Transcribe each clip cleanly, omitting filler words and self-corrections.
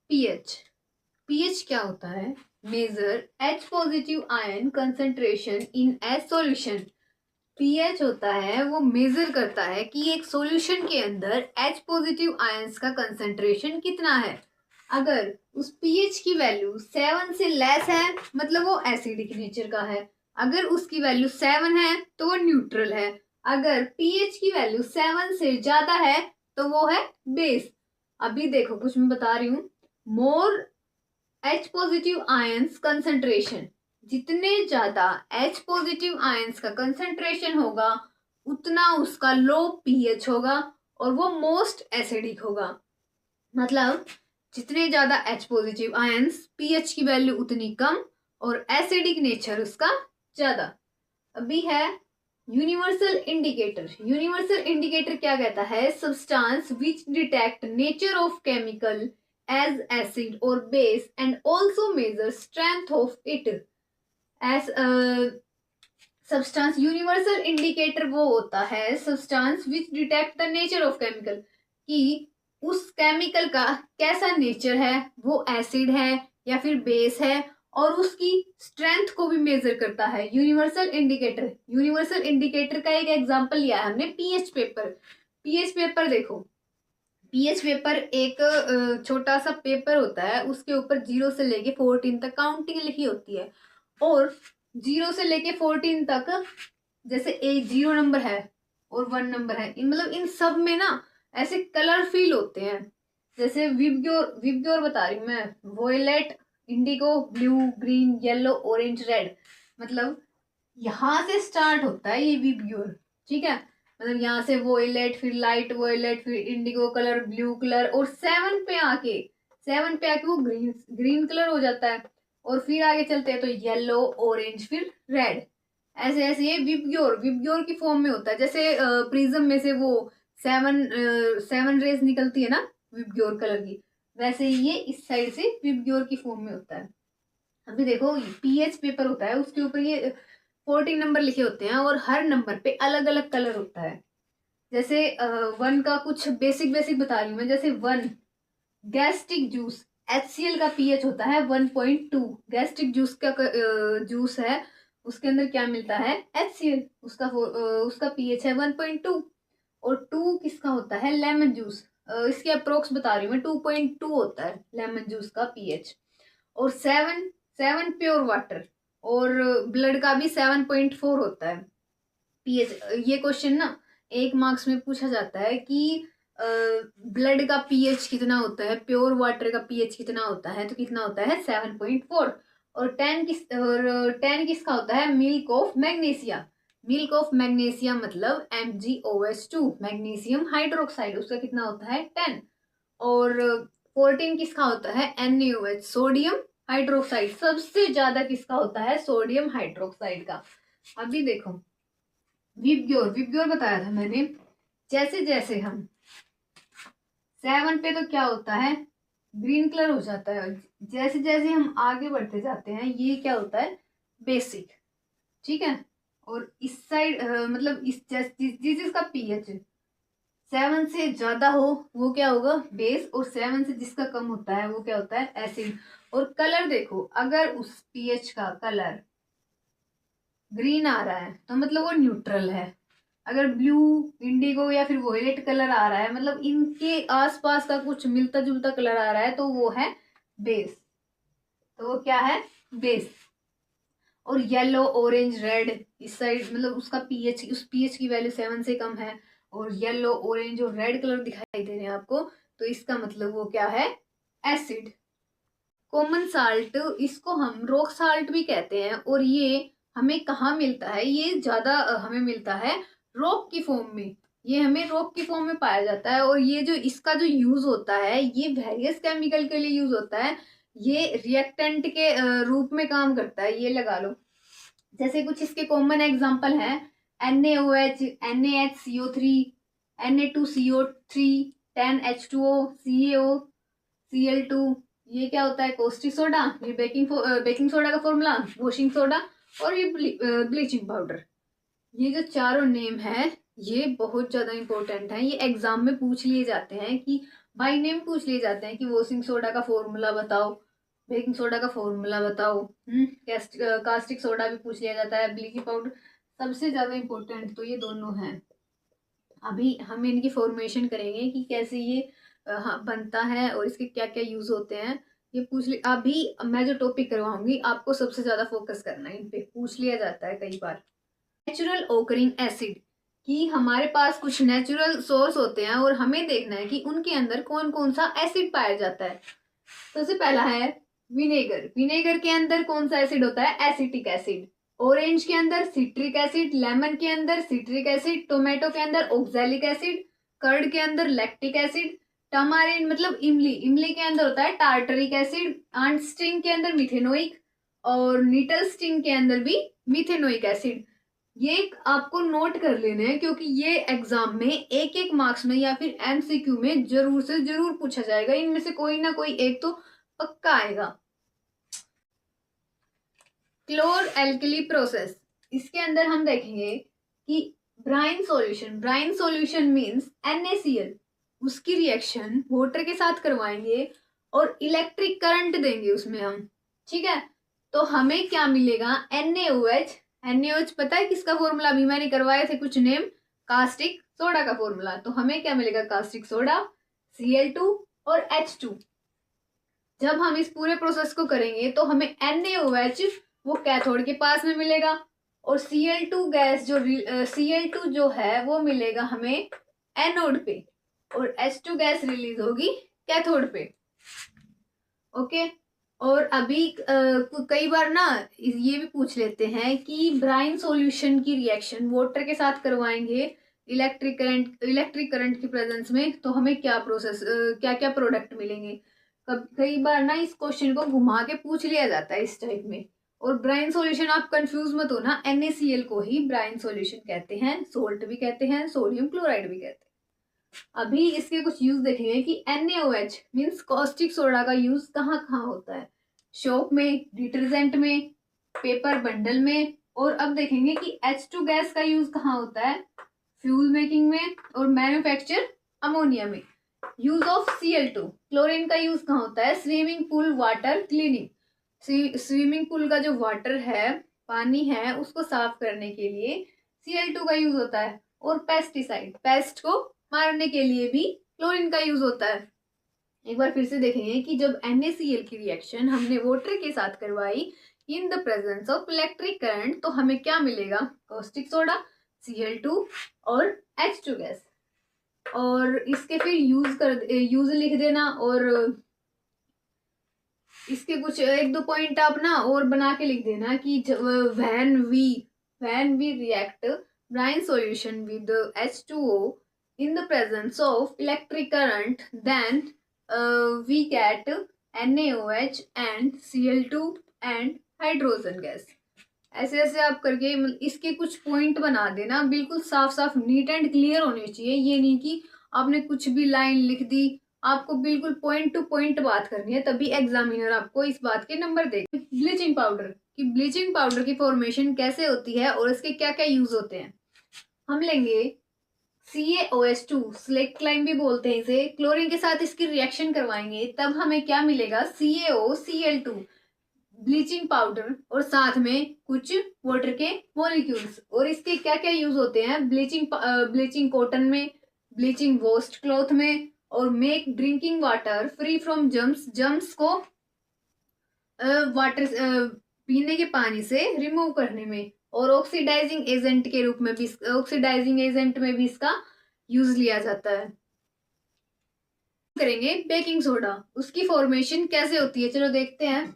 PH. PH क्या होता है? Measure H positive ion concentration in H solution. PH होता है वो मेजर करता है कि एक सॉल्यूशन के अंदर एच पॉजिटिव आयंस का कंसंट्रेशन कितना है। अगर उस पीएच की वैल्यू 7 से लेस है मतलब वो एसिडिक नेचर का है। अगर उसकी वैल्यू 7 है तो वो न्यूट्रल है। अगर पीएच की वैल्यू 7 से ज्यादा है तो वो है बेस। अभी देखो कुछ मैं बता रही हूँ। More H positive ions concentration, जितने ज्यादा एच पॉजिटिव आयंस का कंसंट्रेशन होगा उतना उसका लो पीएच होगा और वो मोस्ट एसिडिक होगा। मतलब जितने ज्यादा एच पॉजिटिव आयंस, पीएच की वैल्यू उतनी कम और एसिडिक नेचर उसका ज्यादा। अभी है यूनिवर्सल इंडिकेटर। यूनिवर्सल इंडिकेटर क्या कहता है? Substance which detect nature of chemical as acid और base and also measure strength of it as substance. Universal indicator वो होता है substance which detect the nature of chemical, कि उस केमिकल का कैसा नेचर है, वो एसिड है या फिर बेस है, और उसकी स्ट्रेंथ को भी मेजर करता है यूनिवर्सल इंडिकेटर। यूनिवर्सल इंडिकेटर का एक एग्जांपल लिया है हमने पीएच पेपर। पीएच पेपर देखो, पीएच पेपर एक छोटा सा पेपर होता है, उसके ऊपर 0 से लेके 14 तक काउंटिंग लिखी होती है। और 0 से लेके 14 तक जैसे एक 0 नंबर है और 1 नंबर है, मतलब इन सब में ना ऐसे कलर फील होते हैं। जैसे विबग्योर, विबग्योर बता रही हूँ मैं, violet, indigo, blue, green, yellow, orange, red. मतलब यहाँ से स्टार्ट होता है ये विबग्योर, ठीक है। मतलब यहाँ से वोयलेट, फिर लाइट वोयलेट, फिर इंडिगो कलर, ब्लू कलर, और 7 पे आके वो ग्रीन ग्रीन कलर हो जाता है। और फिर आगे चलते हैं तो येलो, ऑरेंज, फिर रेड। ऐसे ऐसे ये विबग्योर विबग्योर की फॉर्म में होता है। जैसे प्रिज्म में से वो 7 रेज निकलती है ना विबग्योर कलर की, वैसे ये इस साइड से विबग्योर की फॉर्म में होता है। अभी देखो पीएच पेपर होता है, उसके ऊपर ये 14 नंबर लिखे होते हैं और हर नंबर पे अलग अलग कलर होता है। जैसे 1 का कुछ बेसिक बेसिक बता रही हूँ मैं। जैसे 1 गैस्ट्रिक जूस, HCl का पीएच होता है 1.2। गैस्ट्रिक जूस का जूस है, उसके अंदर क्या मिलता है? HCl। उसका पीएच है 1.2। और 2 किसका होता है? Lemon juice. इसके अप्रोक्स बता रही हूँ मैं, 2.2 होता है लेमन जूस का पीएच। और 7 प्योर वाटर और ब्लड का भी 7.4 होता है पीएच। ये क्वेश्चन ना 1 मार्क्स में पूछा जाता है कि ब्लड का पीएच कितना होता है, प्योर वाटर का पीएच कितना होता है, तो कितना होता है? 7.4। और 10 किसका होता है? Milk of magnesia. Milk of magnesia मतलब MgOH2, मैग्नीशियम हाइड्रोक्साइड, उसका कितना होता है? 10। और 14 किसका होता है? NaOH, sodium hydroxide. सबसे ज्यादा किसका होता है? सोडियम हाइड्रोक्साइड का। अभी देखो विबग्योर, विबग्योर बताया था मैंने। जैसे जैसे हम 7 पे तो क्या होता है? ग्रीन कलर हो जाता है। जैसे जैसे हम आगे बढ़ते जाते हैं ये क्या होता है? बेसिक, ठीक है। और इस साइड मतलब इस जिस जिसका पीएच 7 से ज्यादा हो वो क्या होगा? बेस। और 7 से जिसका कम होता है वो क्या होता है? एसिड। और कलर देखो, अगर उस पीएच का कलर ग्रीन आ रहा है तो मतलब वो न्यूट्रल है। अगर ब्लू, इंडिगो या फिर वोयलेट कलर आ रहा है मतलब इनके आसपास का कुछ मिलता जुलता कलर आ रहा है तो वो है बेस। तो वो क्या है? बेस। और येलो, ऑरेंज, रेड इस साइड मतलब उसका पीएच, उस पीएच की वैल्यू 7 से कम है और येलो, ऑरेंज और रेड कलर दिखाई दे रहे हैं आपको, तो इसका मतलब वो क्या है? एसिड। कॉमन साल्ट, इसको हम रॉक साल्ट भी कहते हैं। और ये हमें कहाँ मिलता है? ये ज्यादा हमें मिलता है रॉक की फॉर्म में। ये हमें रॉक की फॉर्म में पाया जाता है। और ये जो इसका जो यूज होता है ये वेरियस केमिकल के लिए यूज होता है। ये रिएक्टेंट के रूप में काम करता है, ये लगा लो। जैसे कुछ इसके कॉमन एग्जांपल हैं NaOH, NaHCO3, Na2CO3, 10H2O, CaO, Cl2। ये क्या होता है? कोस्टिक सोडा। ये बेकिंग सोडा का फॉर्मूला, वॉशिंग सोडा, और ये ब्लीचिंग पाउडर। ये जो चारों नेम है ये बहुत ज्यादा इंपॉर्टेंट है, ये एग्जाम में पूछ लिए जाते हैं कि बाय नेम पूछ लिए जाते हैं कि वॉशिंग सोडा का फॉर्मूला बताओ, बेकिंग सोडा का फॉर्मूला बताओ। कास्टिक सोडा भी पूछ लिया जाता है, ब्लीचिंग पाउडर। सबसे ज्यादा इम्पोर्टेंट तो ये दोनों हैं। अभी हम इनकी फॉर्मेशन करेंगे कि कैसे ये हाँ, बनता है और इसके क्या क्या यूज होते हैं, ये पूछ li अभी मैं जो टॉपिक करवाऊंगी आपको सबसे ज्यादा फोकस करना है, इन पे पूछ लिया जाता है कई बार। नेचुरल ओकरिंग एसिड, कि हमारे पास कुछ नेचुरल सोर्स होते हैं और हमें देखना है कि उनके अंदर कौन कौन सा एसिड पाया जाता है। सबसे पहला है विनेगर। विनेगर के अंदर कौन सा एसिड होता है? Acetic acid. ऑरेंज के अंदर सिट्रिक एसिड, लेमन के अंदर सिट्रिक एसिड, टोमेटो के अंदर ऑक्सैलिक एसिड, कर्ड के अंदर लैक्टिक एसिड, टमारिन मतलब इमली, इमली के अंदर होता है टार्टरिक एसिड, आंट स्टिंग के अंदर मिथेनोइक, और नीटल स्टिंग के अंदर भी मिथेनोइक एसिड। ये आपको नोट कर लेना है क्योंकि ये एग्जाम में एक एक मार्क्स में या फिर एमसीक्यू में जरूर से जरूर पूछा जाएगा, इनमें से कोई ना कोई एक तो पक्का आएगा। क्लोर एल्कली प्रोसेस, इसके अंदर हम देखेंगे कि brine solution, brine solution means NaCl, उसकी रिएक्शन वाटर के साथ करवाएंगे और इलेक्ट्रिक करंट देंगे उसमें हम, ठीक है। तो हमें क्या मिलेगा? NaOH। NaOH पता है किसका फॉर्मूला? अभी मैंने करवाए थे कुछ नेम, कास्टिक सोडा का फॉर्मूला। तो हमें क्या मिलेगा? कास्टिक सोडा, Cl2 और H2। जब हम इस पूरे प्रोसेस को करेंगे तो हमें NaOH वो कैथोड के पास में मिलेगा और Cl2 गैस जो Cl2 जो है वो मिलेगा हमें एनोड पे और H2 गैस रिलीज होगी कैथोड पे। ओके। और अभी कई बार ना ये भी पूछ लेते हैं कि ब्राइन सॉल्यूशन की रिएक्शन वाटर के साथ करवाएंगे इलेक्ट्रिक करंट की प्रेजेंस में, तो हमें क्या प्रोसेस क्या क्या प्रोडक्ट मिलेंगे। कई बार ना इस क्वेश्चन को घुमा के पूछ लिया जाता है इस टाइप में। और ब्राइन सॉल्यूशन आप कंफ्यूज मत हो ना, NaCl को ही ब्राइन सॉल्यूशन कहते हैं, सोल्ट भी कहते हैं, सोडियम क्लोराइड भी कहते हैं। अभी इसके कुछ यूज देखेंगे कि NaOH मीन्स कॉस्टिक सोडा का यूज कहाँ कहाँ होता है? शॉप में, डिटर्जेंट में, पेपर बंडल में। और अब देखेंगे कि H2 गैस का यूज कहाँ होता है? फ्यूल मेकिंग में और मैन्युफैक्चर अमोनिया में। यूज ऑफ Cl2, क्लोरीन का यूज कहाँ होता है? Swimming pool water cleaning. Swimming pool का जो वाटर है, पानी है, उसको साफ करने के लिए Cl2 का यूज होता है। और पेस्टिसाइड, पेस्ट को मारने के लिए भी क्लोरीन का यूज होता है। एक बार फिर से देखेंगे कि जब NaCl की रिएक्शन हमने वाटर के साथ करवाई in the presence of electric current, तो हमें क्या मिलेगा? कॉस्टिक सोडा, Cl2 और H2 गैस। और इसके फिर यूज लिख देना और इसके कुछ एक दो पॉइंट आप ना और बना के लिख देना कि when we react brine solution with the H2O in the presence of electric current, then we get NaOH and Cl2 and hydrogen gas। ऐसे ऐसे आप करके इसके कुछ पॉइंट बना देना, बिल्कुल साफ साफ नीट एंड क्लियर होने चाहिए। ये नहीं कि आपने कुछ भी लाइन लिख दी, आपको बिल्कुल पॉइंट टू पॉइंट बात करनी है, तभी एग्जामिनर आपको इस बात के नंबर देगा। ब्लीचिंग पाउडर, कि ब्लीचिंग पाउडर की फॉर्मेशन कैसे होती है और इसके क्या क्या यूज होते हैं। हम लेंगे CaOH2, स्लेक क्लाइम भी बोलते हैं इसे, क्लोरीन के साथ इसकी रिएक्शन करवाएंगे, तब हमें क्या मिलेगा? CaOCl2 ब्लीचिंग पाउडर और साथ में कुछ वाटर के मॉलिक्यूल्स। और इसके क्या क्या यूज होते हैं? ब्लीचिंग कॉटन में, ब्लीचिंग वॉस्ट क्लॉथ में, और make drinking water free from germs को वाटर पीने के पानी से रिमूव करने में, और ऑक्सीडाइजिंग एजेंट के रूप में भी, ऑक्सीडाइजिंग एजेंट में भी इसका यूज लिया जाता है। करेंगे बेकिंग सोडा, उसकी फॉर्मेशन कैसे होती है, चलो देखते हैं।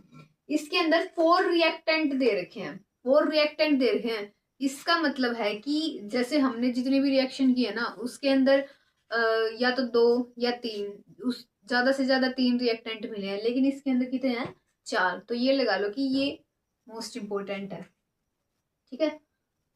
इसके अंदर 4 रिएक्टेंट दे रखे हैं, 4 रिएक्टेंट दे रखे हैं। इसका मतलब है कि जैसे हमने जितने भी रिएक्शन किए ना उसके अंदर या तो 2 या 3, उस ज्यादा से ज्यादा 3 रिएक्टेंट मिले हैं, लेकिन इसके अंदर कितने हैं? 4। तो ये लगा लो कि ये मोस्ट इंपोर्टेंट है, ठीक है।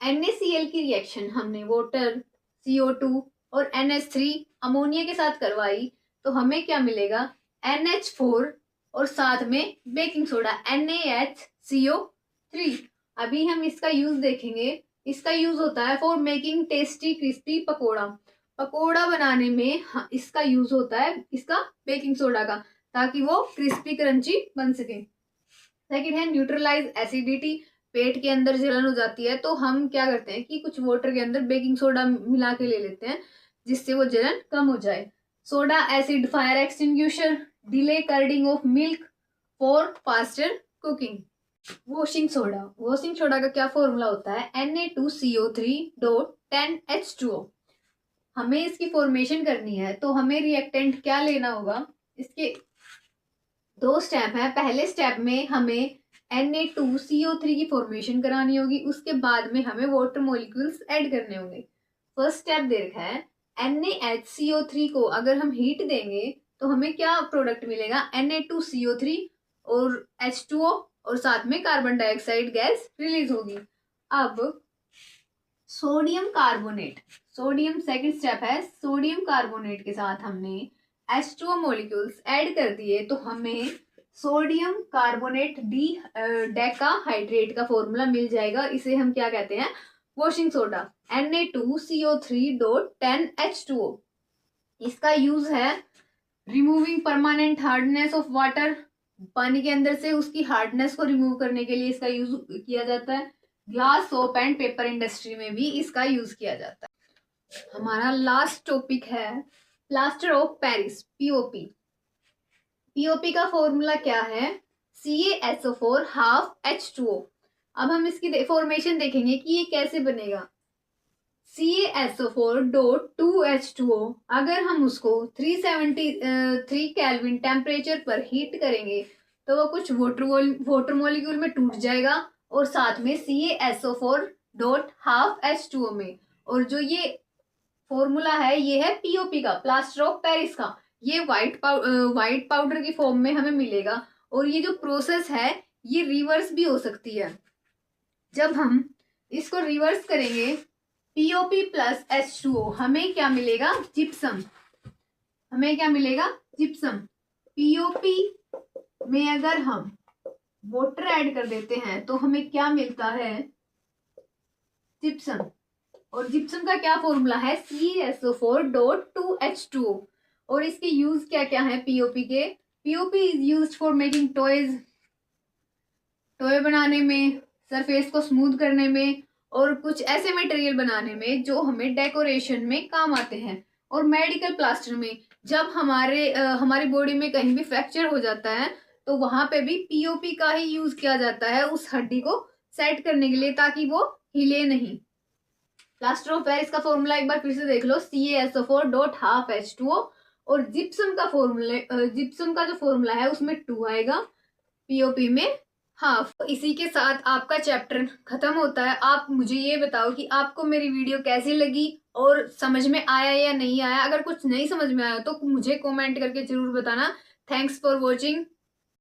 NaCl की रिएक्शन हमने वाटर, CO2 और NH3 अमोनिया के साथ करवाई, तो हमें क्या मिलेगा? NH4 और साथ में बेकिंग सोडा NaHCO3। अभी हम इसका यूज देखेंगे। इसका यूज होता है for making tasty crispy pakora. Pakora बनाने में इसका यूज होता है, इसका बेकिंग सोडा का, ताकि वो क्रिस्पी क्रंची बन सके। सेकंड है न्यूट्रलाइज एसिडिटी, पेट के अंदर जलन हो जाती है तो हम क्या करते हैं कि कुछ वाटर के अंदर बेकिंग सोडा मिला के ले लेते हैं जिससे वो जलन कम हो जाए। Soda acid fire extinguisher, delay curdling of milk for faster cooking. Washing soda, washing soda का क्या फॉर्मूला होता है, Na2CO3.10H2O। हमें इसकी फॉर्मेशन करनी है तो हमें रिएक्टेंट क्या लेना होगा, इसके दो स्टेप है। पहले स्टेप में हमें Na2CO3 की फॉर्मेशन करानी होगी, उसके बाद में हमें वाटर मॉलिक्यूल्स ऐड करने होंगे। फर्स्ट स्टेप दे रखा है NaHCO3 को अगर हम हीट देंगे तो हमें क्या प्रोडक्ट मिलेगा, Na2CO3 और H2O और साथ में कार्बन डाइऑक्साइड गैस रिलीज होगी। अब sodium carbonate, sodium second step है, सोडियम कार्बोनेट के साथ हमने H2O मॉलिक्यूल्स ऐड कर दिए तो हमें सोडियम कार्बोनेट डेकाहाइड्रेट का फॉर्मूला मिल जाएगा। इसे हम क्या कहते हैं, वॉशिंग सोडा, Na2CO3.10H2O। इसका यूज है removing permanent hardness of water, पानी के अंदर से उसकी हार्डनेस को रिमूव करने के लिए इसका यूज किया जाता है। Glass, soap and paper industry में भी इसका यूज किया जाता है। हमारा लास्ट टॉपिक है plaster of Paris, POP. POP का फॉर्मूला क्या है, CaSO4 हाफ H2O। अब हम इसकी फॉर्मेशन देखेंगे कि ये कैसे बनेगा। CaSO4.2H2O अगर हम उसको 373 केल्विन टेम्परेचर पर हीट करेंगे तो वो कुछ वाटर मॉलिक्यूल में टूट जाएगा और साथ में CaSO4.12H2O में। और जो ये फॉर्मूला है ये है पीओपी का, प्लास्टर ऑफ पेरिस का। ये व्हाइट पाउडर की फॉर्म में हमें मिलेगा और ये जो प्रोसेस है ये रिवर्स भी हो सकती है। जब हम इसको रिवर्स करेंगे पीओपी प्लस H2O हमें क्या मिलेगा, जिप्सम। हमें क्या मिलेगा, जिप्सम। पीओपी में अगर हम वाटर ऐड कर देते हैं तो हमें क्या मिलता है, जिप्सम। और जिप्सम का क्या फॉर्मूला है, CaSO4.2H2O। और इसके यूज क्या क्या है पीओपी के, POP is used for making toys, toy बनाने में, सरफेस को स्मूथ करने में और कुछ ऐसे मटेरियल बनाने में जो हमें डेकोरेशन में काम आते हैं। और मेडिकल प्लास्टर में जब हमारी बॉडी में कहीं भी फ्रैक्चर हो जाता है तो वहां पे भी पीओपी का ही यूज किया जाता है उस हड्डी को सेट करने के लिए ताकि वो हिले नहीं। प्लास्टर ऑफ पेरिस का फॉर्मूला एक बार फिर से देख लो, CaSO4.12H2O। और जिप्सम का जो फॉर्मूला है उसमें 2 आएगा, पीओपी में हाफ। इसी के साथ आपका चैप्टर खत्म होता है। आप मुझे ये बताओ कि आपको मेरी वीडियो कैसी लगी और समझ में आया या नहीं आया। अगर कुछ नहीं समझ में आया तो मुझे कमेंट करके जरूर बताना। Thanks for watching.